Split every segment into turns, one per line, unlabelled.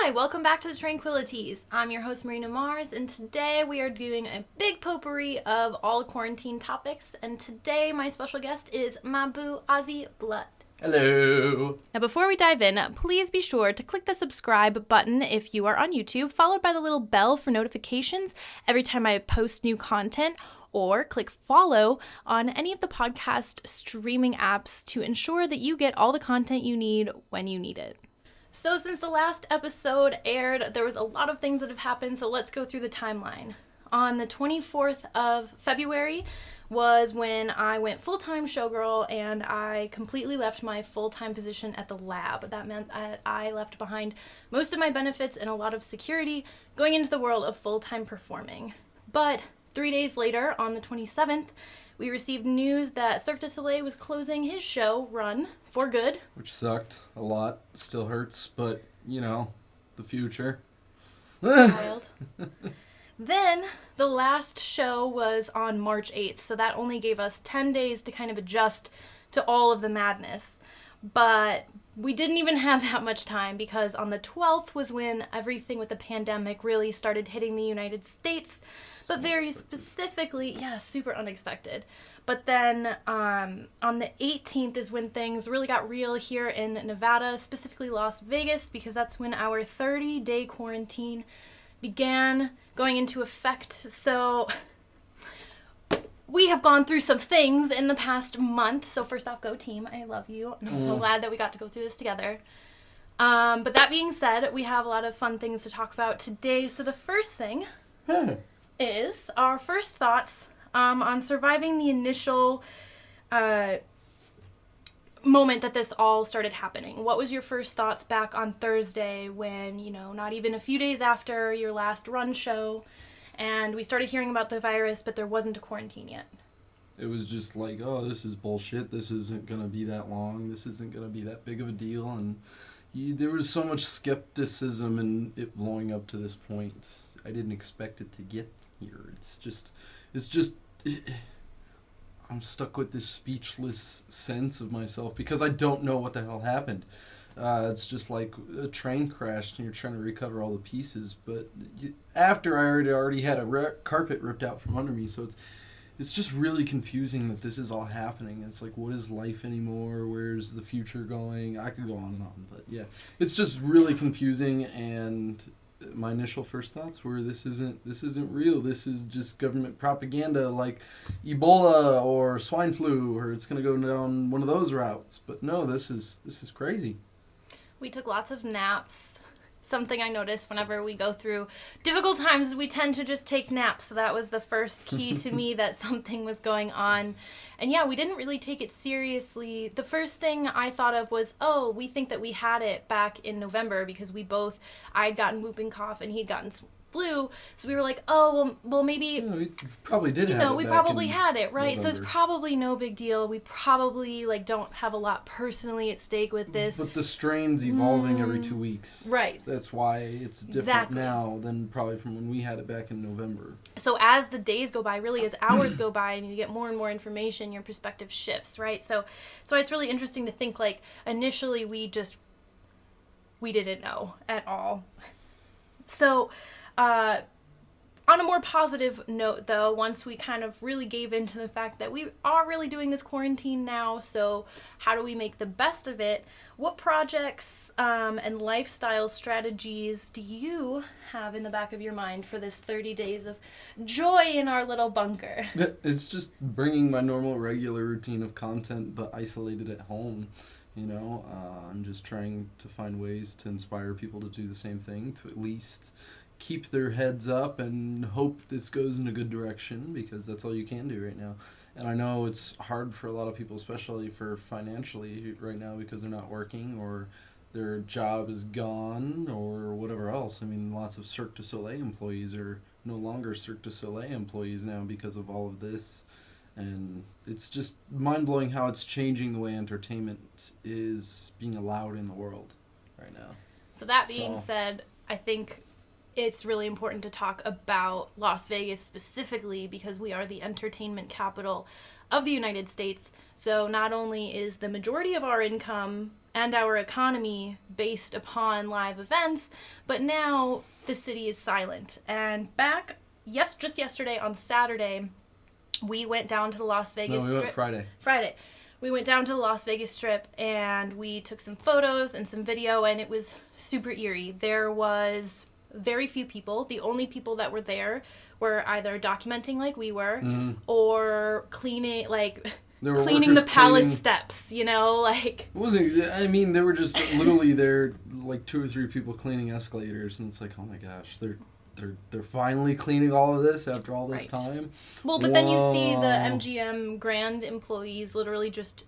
Hi, welcome back to the Tranquilities. I'm your host Marina Mars, and today we are doing a big potpourri of all quarantine topics, and today my special guest is my boo, Auzzy Blood.
Hello.
Now before we dive in, please be sure to click the subscribe button if you are on YouTube, followed by the little bell for notifications every time I post new content, or click follow on any of the podcast streaming apps to ensure that you get all the content you need when you need it. So since the last episode aired, there was a lot of things that have happened, so let's go through the timeline. On the 24th of February was when I went full-time showgirl and I completely left my full-time position at the lab. That meant that I left behind most of my benefits and a lot of security going into the world of full-time performing. But 3 days later, on the 27th, we received news that Cirque du Soleil was closing his show run for good.
Which sucked a lot. Still hurts, but, you know, the future.
Wild. Then the last show was on March 8th, so that only gave us 10 days to kind of adjust to all of the madness. But we didn't even have that much time because on the 12th was when everything with the pandemic really started hitting the United States, but very specifically, super unexpected. But then on the 18th is when things really got real here in Nevada, specifically Las Vegas, because that's when our 30-day quarantine began going into effect. So we have gone through some things in the past month. So first off, go team. I love you. And I'm so glad that we got to go through this together. But that being said, we have a lot of fun things to talk about today. So the first thing is our first thoughts on surviving the initial moment that this all started happening. What was your first thoughts back on Thursday when, not even a few days after your last run show, and we started hearing about the virus, but there wasn't a quarantine yet?
It was just like, oh, this is bullshit. This isn't going to be that long. This isn't going to be that big of a deal. And there was so much skepticism in it blowing up to this point. I didn't expect it to get here. It's just I'm stuck with this speechless sense of myself because I don't know what the hell happened. It's just like a train crashed and you're trying to recover all the pieces. But after I already had a carpet ripped out from under me, so it's just really confusing that this is all happening. It's like, what is life anymore? Where's the future going? I could go on and on, but yeah, it's just really confusing. And my initial first thoughts were, this isn't real. This is just government propaganda, like Ebola or swine flu, or it's gonna go down one of those routes. But no, this is crazy.
We took lots of naps. Something I noticed whenever we go through difficult times, we tend to just take naps. So that was the first key to me that something was going on. And yeah, we didn't really take it seriously. The first thing I thought of was, we think that we had it back in November because I'd gotten whooping cough and he'd gotten flu. So we were like, well maybe
we probably did have it.
We probably had it, right?
November.
So it's probably no big deal. We probably don't have a lot personally at stake with this.
But the strain's evolving every 2 weeks.
Right.
That's why it's different now than probably from when we had it back in November.
So as the days go by, really as hours go by and you get more and more information, your perspective shifts, right? So it's really interesting to think initially we didn't know at all. So on a more positive note, though, once we kind of really gave into the fact that we are really doing this quarantine now, so how do we make the best of it? What projects and lifestyle strategies do you have in the back of your mind for this 30 days of joy in our little bunker?
It's just bringing my normal, regular routine of content, but isolated at home. I'm just trying to find ways to inspire people to do the same thing, to at least keep their heads up and hope this goes in a good direction, because that's all you can do right now. And I know it's hard for a lot of people, especially for financially right now, because they're not working or their job is gone or whatever else. I mean, lots of Cirque du Soleil employees are no longer Cirque du Soleil employees now because of all of this. And it's just mind-blowing how it's changing the way entertainment is being allowed in the world right now.
So that being said, I think it's really important to talk about Las Vegas specifically because we are the entertainment capital of the United States. So not only is the majority of our income and our economy based upon live events, but now the city is silent. And just yesterday on Saturday, we went down to the Las Vegas Strip.
Went Friday.
Friday. We went down to the Las Vegas Strip and we took some photos and some video, and it was super eerie. There was very few people. The only people that were there were either documenting like we were or cleaning, cleaning the palace steps, you know, like...
It wasn't, I mean, they were just literally there, like 2 or 3 people cleaning escalators, and it's like, oh my gosh, they're finally cleaning all of this after all this time.
Well, but then you see the MGM Grand employees literally just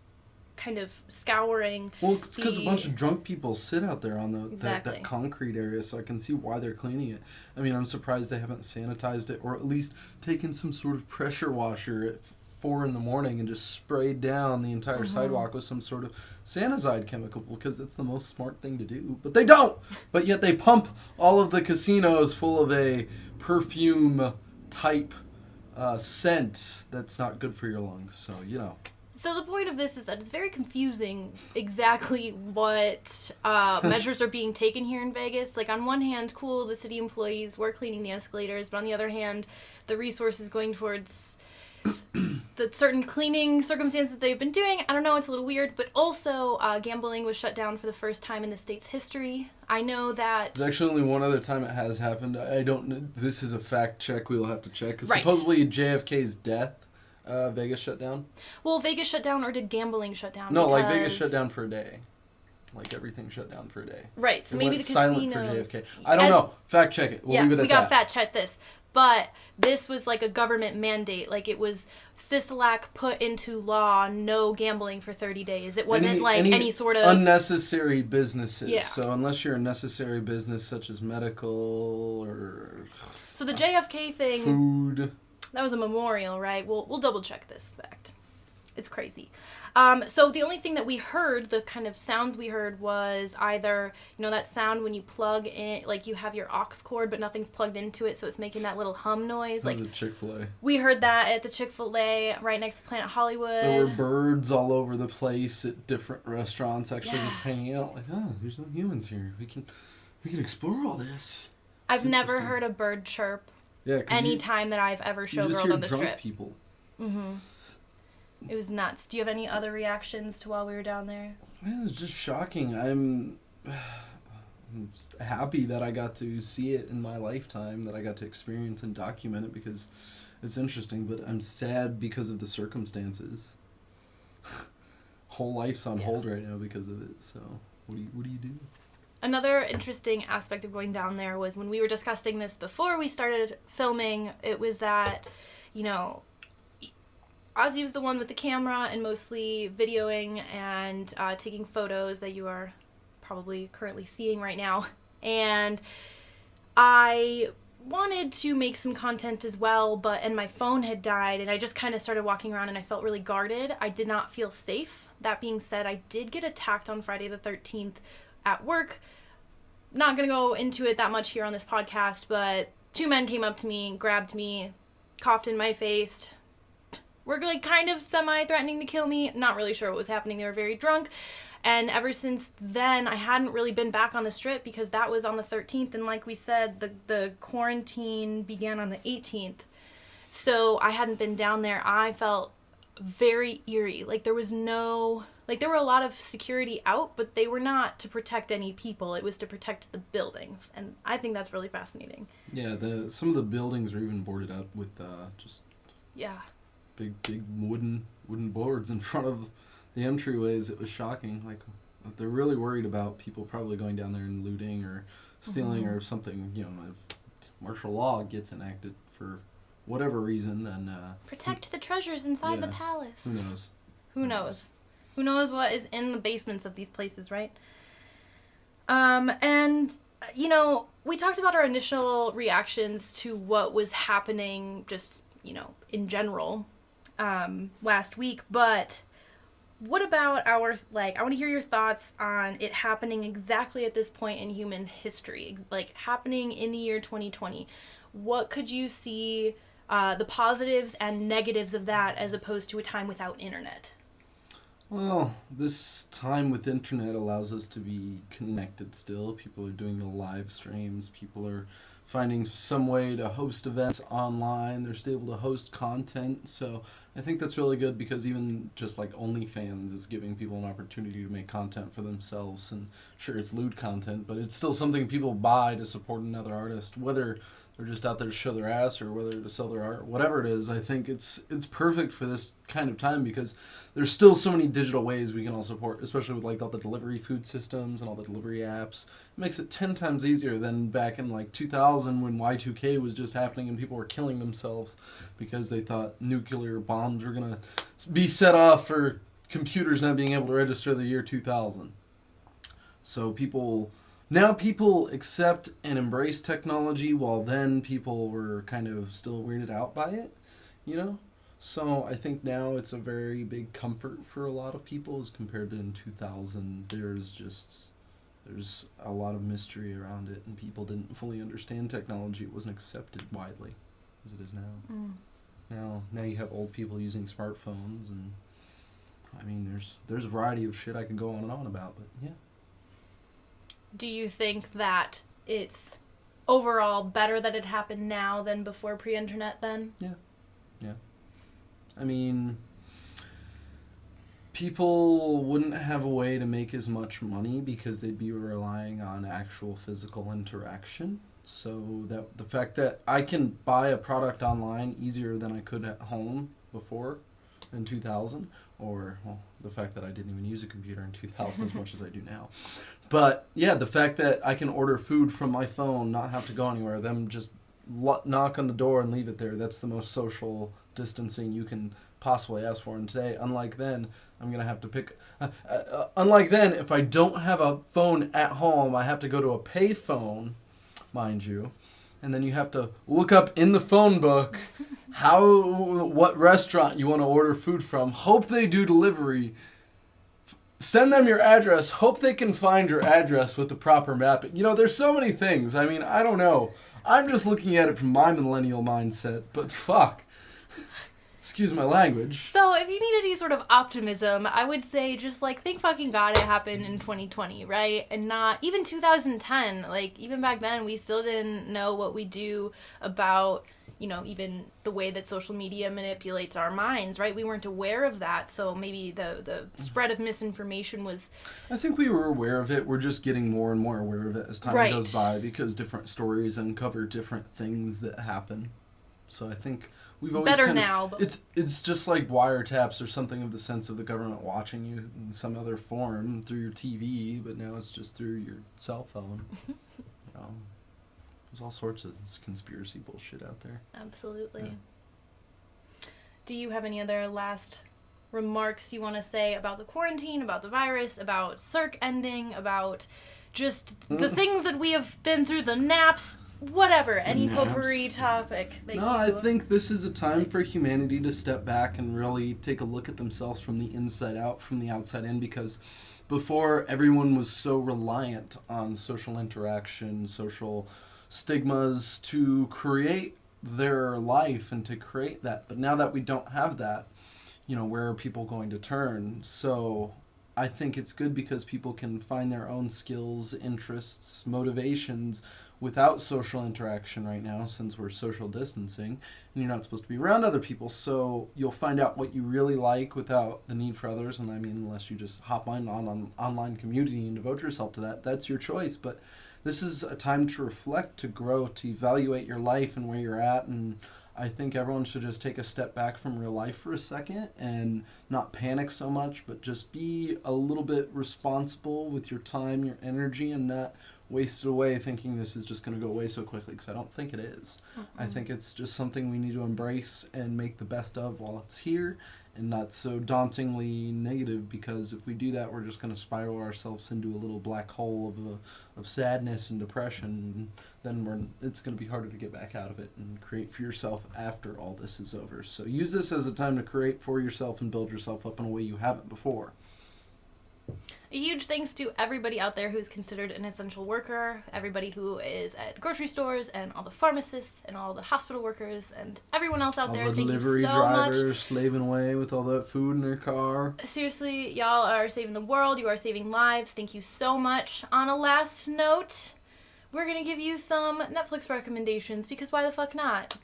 kind of scouring.
Well, it's because a bunch of drunk people sit out there on that concrete area, so I can see why they're cleaning it. I mean, I'm surprised they haven't sanitized it, or at least taken some sort of pressure washer at 4 in the morning and just sprayed down the entire sidewalk with some sort of sanitized chemical, because it's the most smart thing to do. But they don't! But yet they pump all of the casinos full of a perfume type scent that's not good for your lungs. So, you know.
So the point of this is that it's very confusing exactly what measures are being taken here in Vegas. Like, on one hand, cool, the city employees were cleaning the escalators, but on the other hand, the resources going towards the certain cleaning circumstances that they've been doing. I don't know, it's a little weird, but also gambling was shut down for the first time in the state's history. I know that... There's
actually only one other time it has happened. I don't know. This is a fact check we will have to check. Supposedly JFK's death, Vegas shut down.
Well, Vegas shut down, or did gambling shut down?
No, like Vegas shut down for a day. Like everything shut down for a day.
Right, so maybe the
casinos... silent for JFK. I don't know. Fact check it. We'll leave it at that.
We got fact check this. But this was like a government mandate. Like, it was Sisolak put into law, no gambling for 30 days. It wasn't any sort of...
unnecessary businesses. Yeah. So unless you're a necessary business such as medical or...
So the JFK thing...
Food...
That was a memorial, right? We'll double check this fact. It's crazy. So the only thing that we heard, the kind of sounds we heard, was either, you know, that sound when you plug in, like you have your aux cord, but nothing's plugged into it, so it's making that little hum noise.
That was at Chick-fil-A.
We heard that at the Chick-fil-A right next to Planet Hollywood.
There were birds all over the place at different restaurants, actually just hanging out. Like, oh, there's no humans here. We can explore all this.
I've never heard a bird chirp.
Yeah,
any time that I've ever showgirled on the strip.
People.
It was nuts. Do you have any other reactions to while we were down there?
Man, it was just shocking. I'm happy that I got to see it in my lifetime, that I got to experience and document it, because it's interesting, but I'm sad because of the circumstances. Whole life's on hold right now because of it, so what do you do?
Another interesting aspect of going down there was when we were discussing this before we started filming, it was that, you know, Auzzy was the one with the camera and mostly videoing and taking photos that you are probably currently seeing right now. And I wanted to make some content as well, and my phone had died, and I just kind of started walking around and I felt really guarded. I did not feel safe. That being said, I did get attacked on Friday the 13th at work. Not going to go into it that much here on this podcast, but 2 men came up to me, grabbed me, coughed in my face, were like kind of semi-threatening to kill me. Not really sure what was happening. They were very drunk. And ever since then, I hadn't really been back on the strip because that was on the 13th. And like we said, the quarantine began on the 18th. So I hadn't been down there. I felt very eerie. Like there was there were a lot of security out, but they were not to protect any people. It was to protect the buildings. And I think that's really fascinating.
Yeah, some of the buildings are even boarded up with just...
Yeah.
Big wooden boards in front of the entryways. It was shocking. Like, they're really worried about people probably going down there and looting or stealing or something. You know, if martial law gets enacted for whatever reason, then
protect the treasures inside the palace.
Who knows?
Who knows? Who knows what is in the basements of these places, right? And you know, we talked about our initial reactions to what was happening, just, you know, in general. Last week, but what about I want to hear your thoughts on it happening exactly at this point in human history, like happening in the year 2020. What could you see the positives and negatives of that as opposed to a time without internet?
Well, this time with internet allows us to be connected still. People are doing the live streams. People are finding some way to host events online. They're still able to host content. So I think that's really good because even just like OnlyFans is giving people an opportunity to make content for themselves. And sure, it's lewd content, but it's still something people buy to support another artist, whether they're just out there to show their ass or whether to sell their art, whatever it is. I think it's perfect for this kind of time because there's still so many digital ways we can all support, especially with like all the delivery food systems and all the delivery apps. It makes it 10 times easier than back in like 2000 when Y2K was just happening and people were killing themselves because they thought nuclear bombs were going to be set off for computers not being able to register the year 2000. So now people accept and embrace technology, while then people were kind of still weirded out by it, you know? So I think now it's a very big comfort for a lot of people as compared to in 2000. There's a lot of mystery around it, and people didn't fully understand technology. It wasn't accepted widely as it is now. Now you have old people using smartphones, and I mean, there's a variety of shit I could go on and on about, but yeah.
Do you think that it's overall better that it happened now than before pre-internet then?
Yeah. I mean, people wouldn't have a way to make as much money because they'd be relying on actual physical interaction. So that the fact that I can buy a product online easier than I could at home before in 2000, or the fact that I didn't even use a computer in 2000 as much as I do now. But yeah, the fact that I can order food from my phone, not have to go anywhere, them just knock on the door and leave it there. That's the most social distancing you can possibly ask for. And today, unlike then, I'm going to have to pick... unlike then, if I don't have a phone at home, I have to go to a pay phone, mind you. And then you have to look up in the phone book what restaurant you want to order food from. Hope they do delivery. Send them your address. Hope they can find your address with the proper mapping. You know, there's so many things. I mean, I don't know. I'm just looking at it from my millennial mindset, but fuck. Excuse my language.
So if you need any sort of optimism, I would say just like, thank fucking God it happened in 2020, right? And not even 2010. Like, even back then, we still didn't know what we do about, you know, even the way that social media manipulates our minds, right? We weren't aware of that, so maybe the spread of misinformation was...
I think we were aware of it. We're just getting more and more aware of it as time goes by because different stories uncover different things that happen. So I think we've always
better now. But...
It's just like wiretaps or something of the sense of the government watching you in some other form through your TV, but now it's just through your cell phone. There's all sorts of conspiracy bullshit out there.
Absolutely. Yeah. Do you have any other last remarks you want to say about the quarantine, about the virus, about Cirque ending, about just the things that we have been through, the naps, whatever, any potpourri topic that
I think this is a time for humanity to step back and really take a look at themselves from the inside out, from the outside in, because before everyone was so reliant on social interaction, social stigmas to create their life and to create that. But now that we don't have that, you know, where are people going to turn? So I think it's good because people can find their own skills, interests, motivations without social interaction right now, since we're social distancing and you're not supposed to be around other people. So you'll find out what you really like without the need for others. And I mean, unless you just hop on online community and devote yourself to that, that's your choice. But this is a time to reflect, to grow, to evaluate your life and where you're at. And I think everyone should just take a step back from real life for a second and not panic so much, but just be a little bit responsible with your time, your energy, and not waste it away thinking this is just going to go away so quickly, because I don't think it is. I think it's just something we need to embrace and make the best of while it's here, and not so dauntingly negative, because if we do that, we're just going to spiral ourselves into a little black hole of sadness and depression. Then it's going to be harder to get back out of it and create for yourself after all this is over. So use this as a time to create for yourself and build yourself up in a way you haven't before.
A huge thanks to everybody out there who's considered an essential worker, everybody who is at grocery stores, and all the pharmacists, and all the hospital workers, and everyone else out there.
All the
Thank you
delivery
so
drivers
much.
slaving away with all that food in their car.
Seriously, y'all are saving the world. You are saving lives. Thank you so much. On a last note, we're going to give you some Netflix recommendations, because why the fuck not?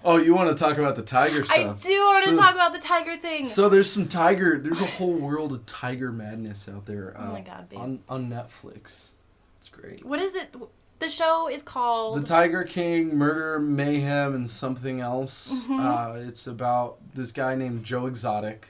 Oh, you want to talk about the tiger stuff?
I do want to talk about the tiger thing.
So there's a whole world of tiger madness out there.
Oh my god, babe.
On Netflix. It's great.
What is it? The show is called...
The Tiger King, Murder, Mayhem, and Something Else.
Mm-hmm.
It's about this guy named Joe Exotic.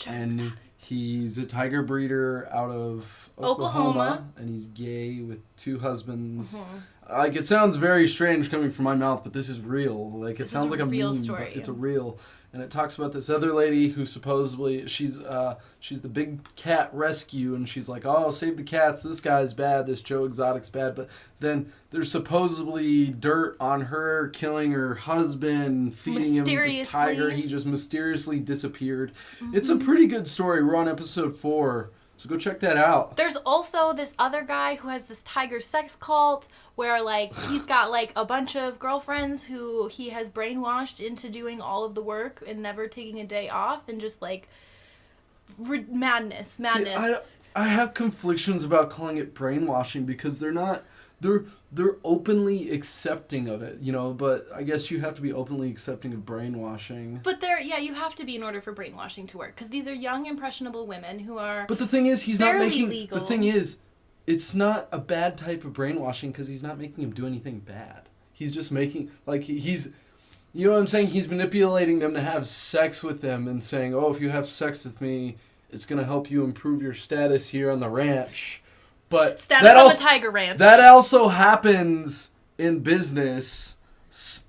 And he's a tiger breeder out of Oklahoma. And he's gay with 2 husbands.
Mm-hmm.
Like, it sounds very strange coming from my mouth, but this is real. Like, it sounds like a
real
meme,
story.
but it's a real. And it talks about this other lady who supposedly, she's the big cat rescue, and she's like, oh, save the cats, this guy's bad, this Joe Exotic's bad. But then there's supposedly dirt on her killing her husband, feeding him to tiger. He just mysteriously disappeared. Mm-hmm. It's a pretty good story. We're on episode 4. So go check that out.
There's also this other guy who has this tiger sex cult where, like, he's got, like, a bunch of girlfriends who he has brainwashed into doing all of the work and never taking a day off, and just, like, madness.
See, I have conflictions about calling it brainwashing, because they're not... They're openly accepting of it, you know, but I guess you have to be openly accepting of brainwashing.
But you have to be in order for brainwashing to work, because these are young, impressionable women who are...
But the thing is, he's not making...
legal.
The thing is, it's not a bad type of brainwashing, because he's not making them do anything bad. He's just making... Like, he's... You know what I'm saying? He's manipulating them to have sex with them and saying, oh, if you have sex with me, it's going to help you improve your status here on the ranch. But
status on the tiger ranch.
That also happens in business,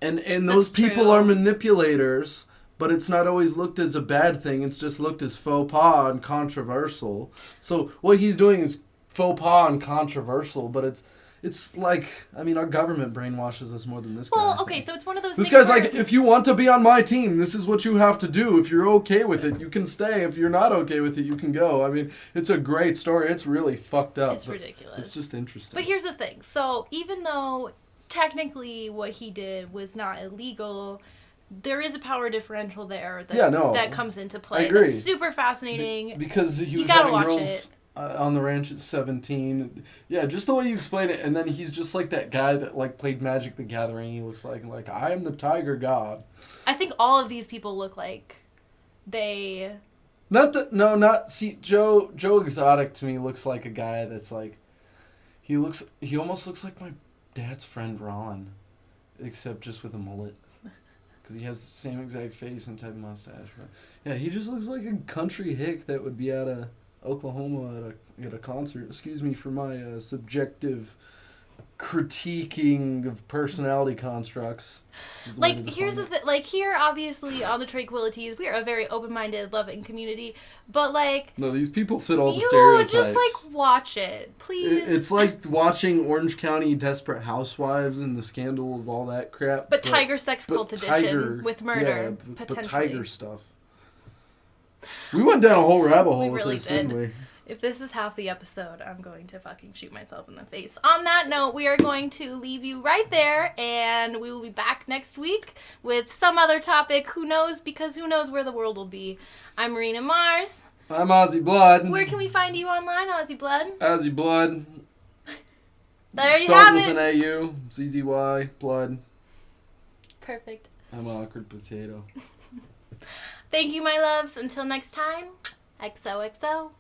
and those people are manipulators, but it's not always looked as a bad thing. It's just looked as faux pas and controversial. So what he's doing is faux pas and controversial, but it's like, I mean, our government brainwashes us more than this guy.
Well, okay, so it's one of those
things.
This
guy's like, if you want to be on my team, this is what you have to do. If you're okay with it, you can stay. If you're not okay with it, you can go. I mean, it's a great story. It's really fucked up.
It's ridiculous.
It's just interesting.
But here's the thing. So even though technically what he did was not illegal, there is a power differential there that comes into play.
I agree.
That's super fascinating.
Because he was having girls... on the ranch at 17. Yeah, just the way you explain it. And then he's just like that guy that like played Magic the Gathering. He looks like I am the tiger god.
I think all of these people look like they...
See, Joe Exotic to me looks like a guy that's like... He almost looks like my dad's friend Ron. Except just with a mullet. Because he has the same exact face and type of mustache. But yeah, he just looks like a country hick that would be out of Oklahoma at a concert. Excuse me for my subjective critiquing of personality constructs.
Like, here's the thing. Like, here, obviously, on the Tranquilities, we are a very open-minded, loving community. But, like...
No, these people fit all the stereotypes.
You just, like, watch it. Please.
It's like watching Orange County Desperate Housewives and the scandal of all that crap.
But Tiger Sex Cult Edition with murder, potentially.
But tiger stuff. We went down a whole rabbit hole with this, didn't we?
If this is half the episode, I'm going to fucking shoot myself in the face. On that note, we are going to leave you right there, and we will be back next week with some other topic. Who knows? Because who knows where the world will be. I'm Marina Mars.
I'm Auzzy Blood.
Where can we find you online, Auzzy Blood?
Auzzy Blood.
There you have it.
Spelled with an A-U. Z-Z-Y. Blood.
Perfect.
I'm an awkward potato.
Thank you, my loves. Until next time, XOXO.